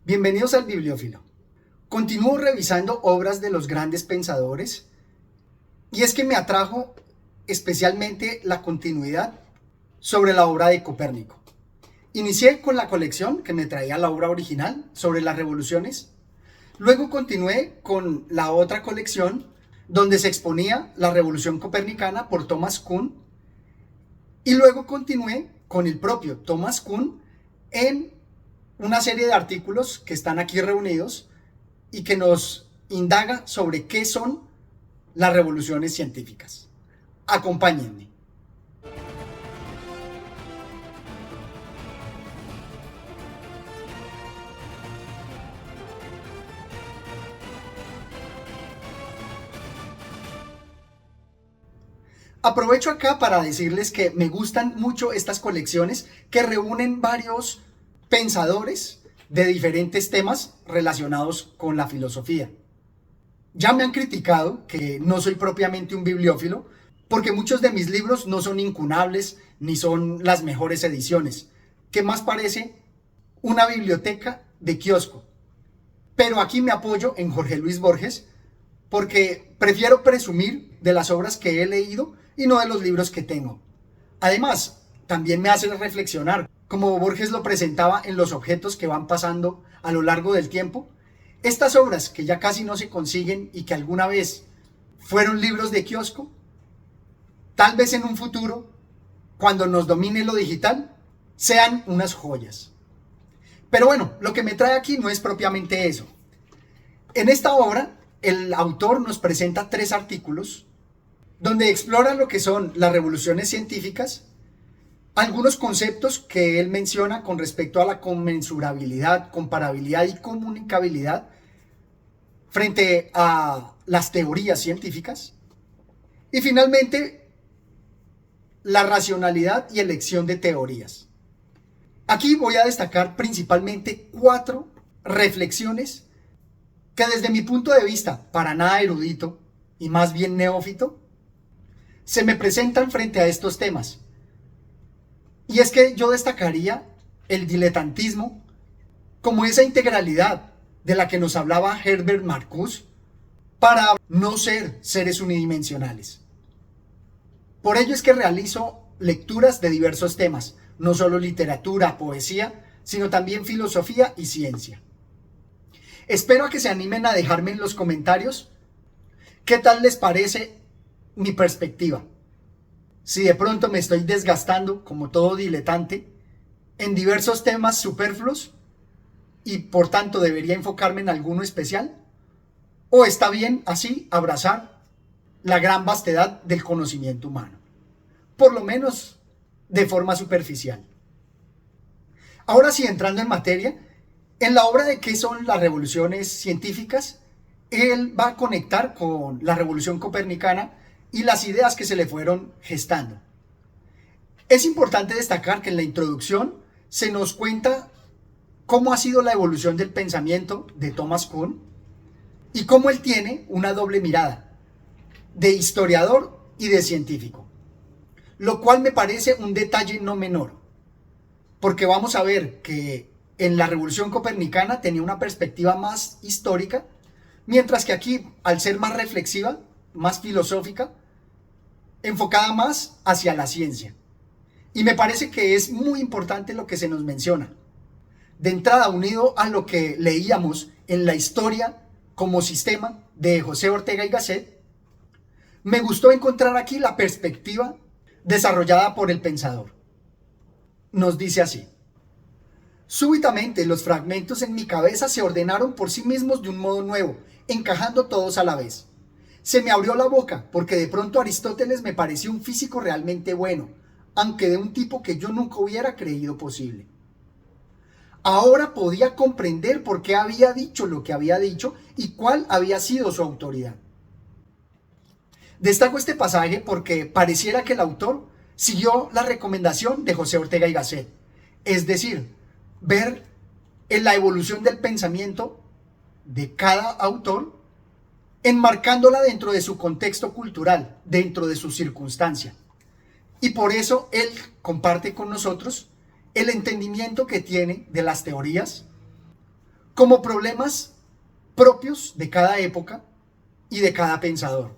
Bienvenidos al Bibliófilo. Continúo revisando obras de los grandes pensadores y es que me atrajo especialmente la continuidad sobre la obra de Copérnico. Inicié con la colección que me traía la obra original sobre las revoluciones. Luego continué con la otra colección donde se exponía la revolución copernicana por Thomas Kuhn. Y luego continué con el propio Thomas Kuhn en una serie de artículos que están aquí reunidos y que nos indaga sobre qué son las revoluciones científicas. Acompáñenme. Aprovecho acá para decirles que me gustan mucho estas colecciones que reúnen varios pensadores de diferentes temas relacionados con la filosofía. Ya me han criticado que no soy propiamente un bibliófilo porque muchos de mis libros no son incunables ni son las mejores ediciones, que más parece una biblioteca de kiosco. Pero aquí me apoyo en Jorge Luis Borges porque prefiero presumir de las obras que he leído y no de los libros que tengo. Además, también me hace reflexionar, como Borges lo presentaba en los objetos que van pasando a lo largo del tiempo. Estas obras que ya casi no se consiguen y que alguna vez fueron libros de kiosco, tal vez en un futuro, cuando nos domine lo digital, sean unas joyas. Pero bueno, lo que me trae aquí no es propiamente eso. En esta obra, el autor nos presenta 3 artículos donde explora lo que son las revoluciones científicas, algunos conceptos que él menciona con respecto a la conmensurabilidad, comparabilidad y comunicabilidad frente a las teorías científicas, y finalmente la racionalidad y elección de teorías. Aquí voy a destacar principalmente 4 reflexiones que desde mi punto de vista, para nada erudito y más bien neófito, se me presentan frente a estos temas. Y es que yo destacaría el diletantismo como esa integralidad de la que nos hablaba Herbert Marcuse para no ser seres unidimensionales. Por ello es que realizo lecturas de diversos temas, no solo literatura, poesía, sino también filosofía y ciencia. Espero a que se animen a dejarme en los comentarios qué tal les parece mi perspectiva. Si de pronto me estoy desgastando, como todo diletante, en diversos temas superfluos y por tanto debería enfocarme en alguno especial, o está bien así abrazar la gran vastedad del conocimiento humano, por lo menos de forma superficial. Ahora sí, entrando en materia, en la obra de ¿Qué son las revoluciones científicas?, él va a conectar con la revolución copernicana y las ideas que se le fueron gestando. Es importante destacar que en la introducción se nos cuenta cómo ha sido la evolución del pensamiento de Thomas Kuhn y cómo él tiene una doble mirada, de historiador y de científico, lo cual me parece un detalle no menor, porque vamos a ver que en la revolución copernicana tenía una perspectiva más histórica, mientras que aquí, al ser más reflexiva, más filosófica, enfocada más hacia la ciencia. Y me parece que es muy importante lo que se nos menciona. De entrada, unido a lo que leíamos en La historia como sistema de José Ortega y Gasset, me gustó encontrar aquí la perspectiva desarrollada por el pensador. Nos dice así: súbitamente los fragmentos en mi cabeza se ordenaron por sí mismos de un modo nuevo, encajando todos a la vez. Se me abrió la boca porque de pronto Aristóteles me pareció un físico realmente bueno, aunque de un tipo que yo nunca hubiera creído posible. Ahora podía comprender por qué había dicho lo que había dicho y cuál había sido su autoridad. Destaco este pasaje porque pareciera que el autor siguió la recomendación de José Ortega y Gasset, es decir, ver en la evolución del pensamiento de cada autor, enmarcándola dentro de su contexto cultural, dentro de su circunstancia. Y por eso él comparte con nosotros el entendimiento que tiene de las teorías, como problemas propios de cada época y de cada pensador.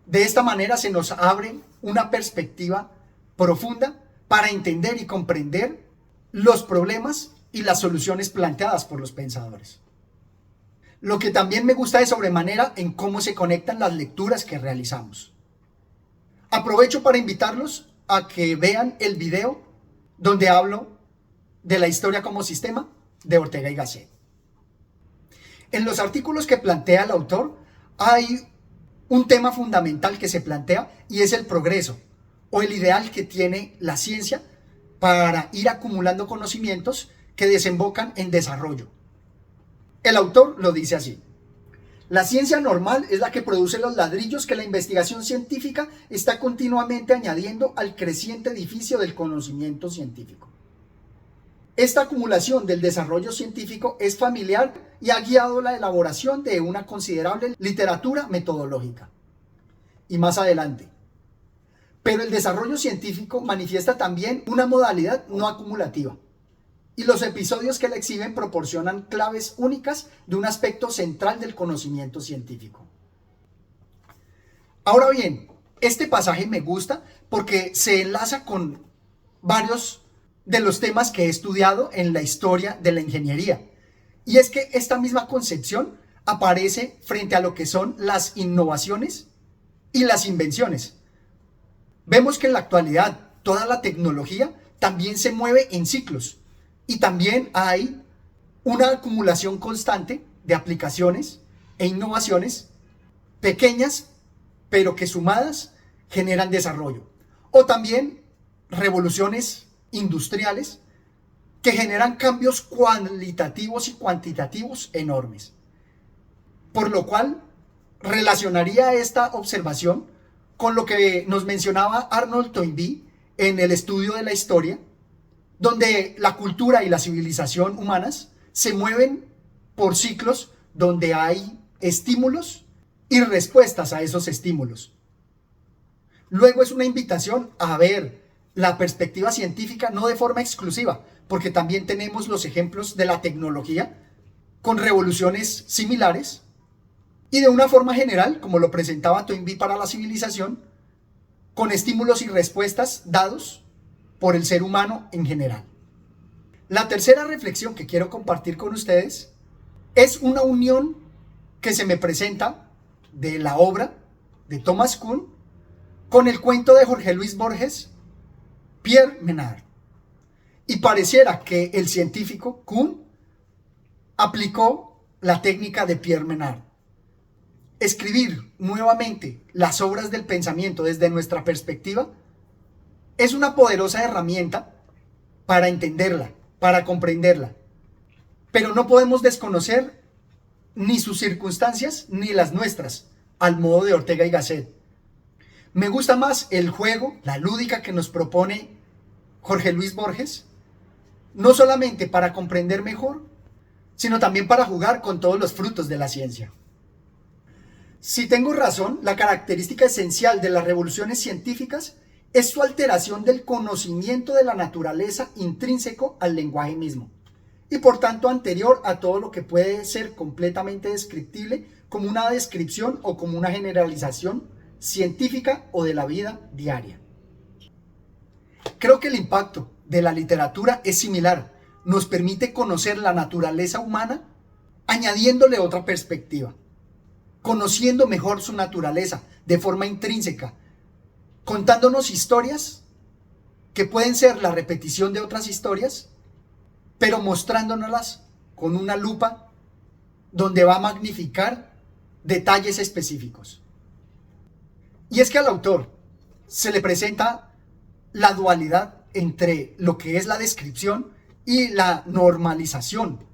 De esta manera se nos abre una perspectiva profunda para entender y comprender los problemas y las soluciones planteadas por los pensadores. Lo que también me gusta de sobremanera en cómo se conectan las lecturas que realizamos. Aprovecho para invitarlos a que vean el video donde hablo de la historia como sistema de Ortega y Gasset. En los artículos que plantea el autor hay un tema fundamental que se plantea y es el progreso o el ideal que tiene la ciencia para ir acumulando conocimientos que desembocan en desarrollo. El autor lo dice así: la ciencia normal es la que produce los ladrillos que la investigación científica está continuamente añadiendo al creciente edificio del conocimiento científico. Esta acumulación del desarrollo científico es familiar y ha guiado la elaboración de una considerable literatura metodológica. Y más adelante, pero el desarrollo científico manifiesta también una modalidad no acumulativa, y los episodios que la exhiben proporcionan claves únicas de un aspecto central del conocimiento científico. Ahora bien, este pasaje me gusta porque se enlaza con varios de los temas que he estudiado en la historia de la ingeniería. Y es que esta misma concepción aparece frente a lo que son las innovaciones y las invenciones. Vemos que en la actualidad toda la tecnología también se mueve en ciclos y también hay una acumulación constante de aplicaciones e innovaciones pequeñas, pero que sumadas generan desarrollo. O también revoluciones industriales que generan cambios cualitativos y cuantitativos enormes. Por lo cual, relacionaría esta observación con lo que nos mencionaba Arnold Toynbee en el estudio de la historia, donde la cultura y la civilización humanas se mueven por ciclos donde hay estímulos y respuestas a esos estímulos. Luego es una invitación a ver la perspectiva científica no de forma exclusiva, porque también tenemos los ejemplos de la tecnología con revoluciones similares y de una forma general, como lo presentaba Toynbee para la civilización, con estímulos y respuestas dados por el ser humano en general. La tercera reflexión que quiero compartir con ustedes es una unión que se me presenta de la obra de Thomas Kuhn con el cuento de Jorge Luis Borges, Pierre Menard. Y pareciera que el científico Kuhn aplicó la técnica de Pierre Menard. Escribir nuevamente las obras del pensamiento desde nuestra perspectiva es una poderosa herramienta para entenderla, para comprenderla. Pero no podemos desconocer ni sus circunstancias ni las nuestras, al modo de Ortega y Gasset. Me gusta más el juego, la lúdica que nos propone Jorge Luis Borges, no solamente para comprender mejor, sino también para jugar con todos los frutos de la ciencia. Si tengo razón, la característica esencial de las revoluciones científicas es su alteración del conocimiento de la naturaleza intrínseco al lenguaje mismo, y por tanto anterior a todo lo que puede ser completamente descriptible como una descripción o como una generalización científica o de la vida diaria. Creo que el impacto de la literatura es similar, nos permite conocer la naturaleza humana añadiéndole otra perspectiva, conociendo mejor su naturaleza de forma intrínseca, contándonos historias que pueden ser la repetición de otras historias, pero mostrándonoslas con una lupa donde va a magnificar detalles específicos. Y es que al autor se le presenta la dualidad entre lo que es la descripción y la normalización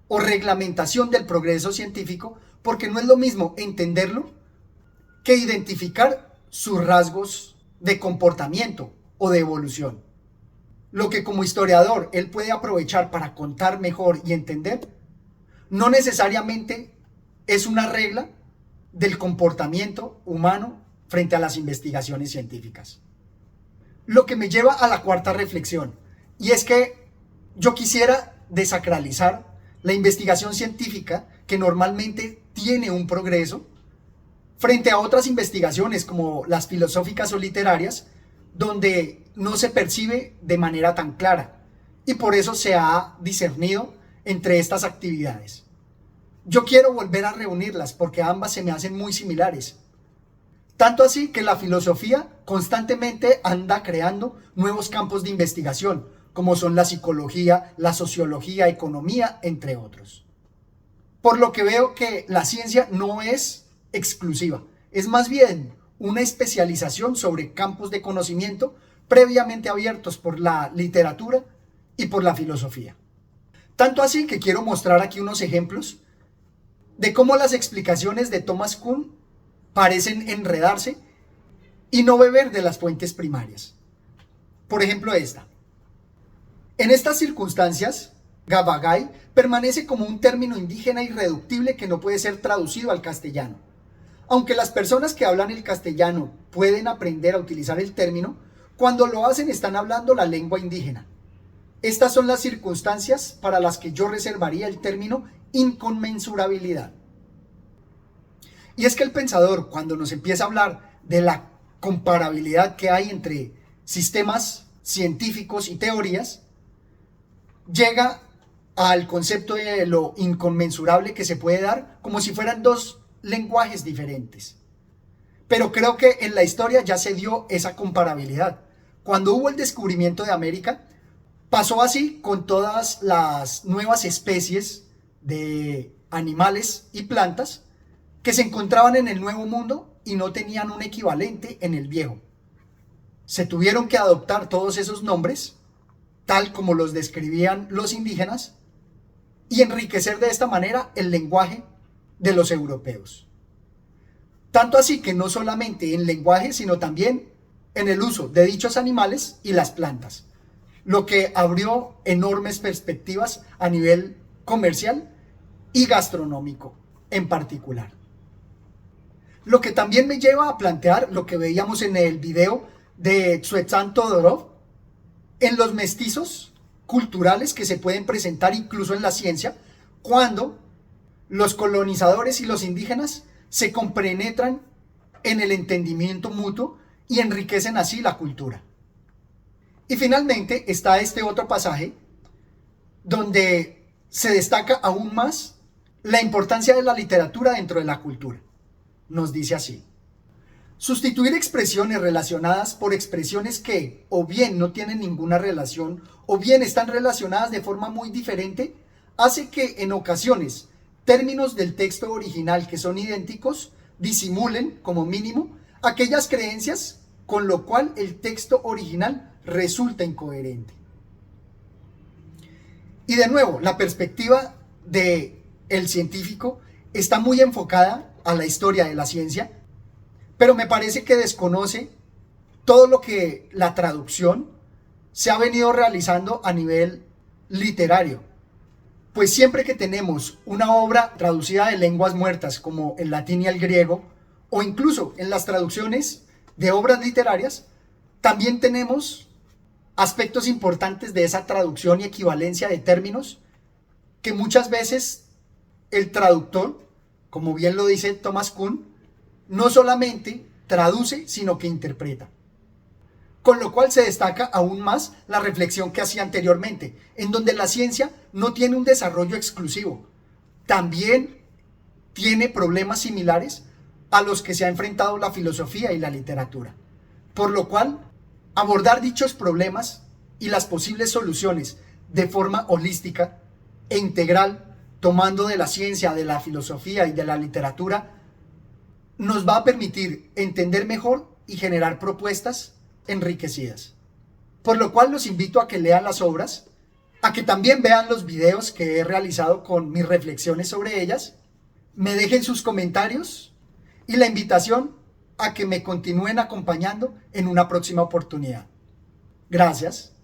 o reglamentación del progreso científico, porque no es lo mismo entenderlo que identificar sus rasgos de comportamiento o de evolución. Lo que como historiador él puede aprovechar para contar mejor y entender, no necesariamente es una regla del comportamiento humano frente a las investigaciones científicas. Lo que me lleva a la cuarta reflexión, y es que yo quisiera desacralizar la investigación científica, que normalmente tiene un progreso, frente a otras investigaciones como las filosóficas o literarias, donde no se percibe de manera tan clara, y por eso se ha discernido entre estas actividades. Yo quiero volver a reunirlas porque ambas se me hacen muy similares. Tanto así que la filosofía constantemente anda creando nuevos campos de investigación, como son la psicología, la sociología, economía, entre otros. Por lo que veo que la ciencia no es exclusiva, es más bien una especialización sobre campos de conocimiento previamente abiertos por la literatura y por la filosofía. Tanto así que quiero mostrar aquí unos ejemplos de cómo las explicaciones de Thomas Kuhn parecen enredarse y no beber de las fuentes primarias. Por ejemplo, esta. En estas circunstancias, Gavagai permanece como un término indígena irreductible que no puede ser traducido al castellano. Aunque las personas que hablan el castellano pueden aprender a utilizar el término, cuando lo hacen están hablando la lengua indígena. Estas son las circunstancias para las que yo reservaría el término inconmensurabilidad. Y es que el pensador, cuando nos empieza a hablar de la comparabilidad que hay entre sistemas científicos y teorías, llega al concepto de lo inconmensurable que se puede dar como si fueran dos lenguajes diferentes. Pero creo que en la historia ya se dio esa comparabilidad. Cuando hubo el descubrimiento de América, pasó así con todas las nuevas especies de animales y plantas que se encontraban en el Nuevo Mundo y no tenían un equivalente en el Viejo. Se tuvieron que adoptar todos esos nombres, tal como los describían los indígenas, y enriquecer de esta manera el lenguaje de los europeos. Tanto así que no solamente en lenguaje, sino también en el uso de dichos animales y las plantas, lo que abrió enormes perspectivas a nivel comercial y gastronómico en particular. Lo que también me lleva a plantear lo que veíamos en el video de Tzvetan Todorov, en los mestizos culturales que se pueden presentar incluso en la ciencia, cuando los colonizadores y los indígenas se compenetran en el entendimiento mutuo y enriquecen así la cultura. Y finalmente está este otro pasaje donde se destaca aún más la importancia de la literatura dentro de la cultura. Nos dice así: sustituir expresiones relacionadas por expresiones que o bien no tienen ninguna relación o bien están relacionadas de forma muy diferente hace que en ocasiones términos del texto original que son idénticos disimulen como mínimo aquellas creencias, con lo cual el texto original resulta incoherente. Y de nuevo, la perspectiva del científico está muy enfocada a la historia de la ciencia, pero me parece que desconoce todo lo que la traducción se ha venido realizando a nivel literario. Pues siempre que tenemos una obra traducida de lenguas muertas, como el latín y el griego, o incluso en las traducciones de obras literarias, también tenemos aspectos importantes de esa traducción y equivalencia de términos que muchas veces el traductor, como bien lo dice Thomas Kuhn, no solamente traduce, sino que interpreta. Con lo cual se destaca aún más la reflexión que hacía anteriormente, en donde la ciencia no tiene un desarrollo exclusivo, también tiene problemas similares a los que se ha enfrentado la filosofía y la literatura. Por lo cual, abordar dichos problemas y las posibles soluciones de forma holística e integral, tomando de la ciencia, de la filosofía y de la literatura, nos va a permitir entender mejor y generar propuestas enriquecidas. Por lo cual los invito a que lean las obras, a que también vean los videos que he realizado con mis reflexiones sobre ellas, me dejen sus comentarios y la invitación a que me continúen acompañando en una próxima oportunidad. Gracias.